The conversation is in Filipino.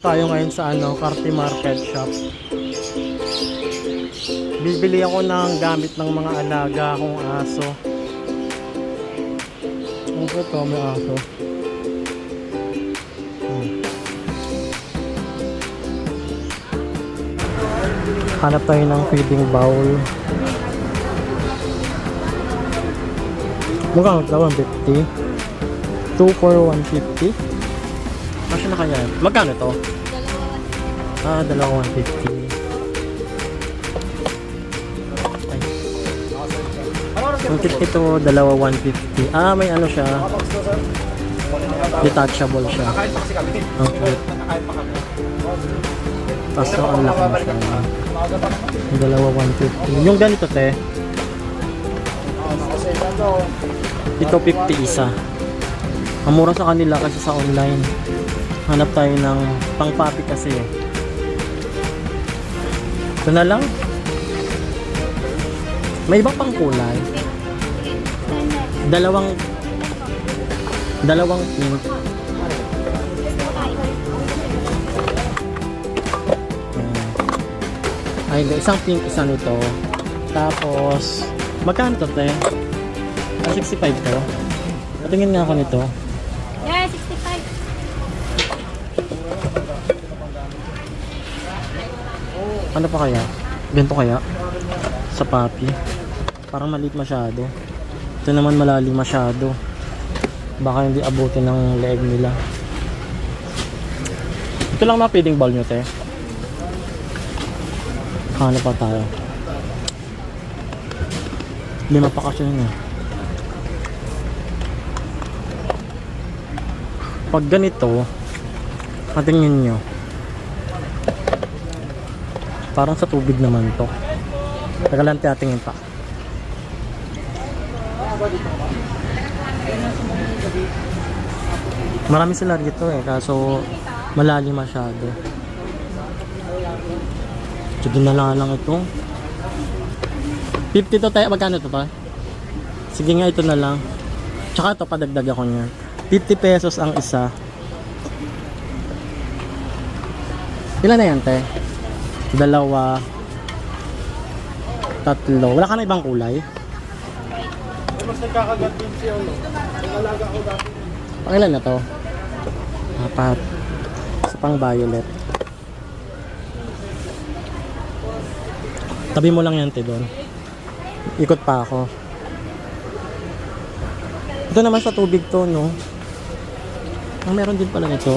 Tayo ngayon sa Carte Market Shop. Bibili ako ng gamit ng mga alaga kong aso. Ano po ito? May aso. Hanap tayo ng feeding bowl. Mukhang ito, 150. 2 for 150. Masya na kaya? Magkano to? Dalawa 150. Ay. 150 to, dalawa 150. May ano siya. Detachable siya. Okay. Kaso ang laki na siya. Yung dalawa 150. Yung ganito te. Ito 50 isa. Ang mura sa kanila kasi sa online. Hanap tayo ng pang papi kasi. Ito na lang. May ibang pang kulay. Dalawang pink. Ay, isang pink, isa nito. Tapos, magkano to te? 65 to. Patingin nga ako nito. Yeah, 65. Ano pa kaya? Ganito kaya? Sa papi. Parang maliit masyado. Ito naman malalim masyado. Baka hindi abutin ng leeg nila. Ito lang mga feeding bowl nyo te. Ano pa tayo? 5 pa kasi yun eh. Pag ganito, patingin nyo. Parang sa tubig naman to. Teka lang tiyatingin pa. Marami sila rito eh, kaso malalim masyado. So doon na lang ito. 50 to tayo. Magkano to pa? Sige nga, ito na lang. Tsaka ito, padagdag ako niya. 50 pesos ang isa. Ilan na yan te? 2, 3. Wala ka na ibang kulay? Mas nagkakagat din siya, no? Nangalaga ko dati. Pangilan na to? 4. Sa pang violet. Tabi mo lang yan te doon. Ikot pa ako. Ito naman sa tubig to, no? Meron din pala nito.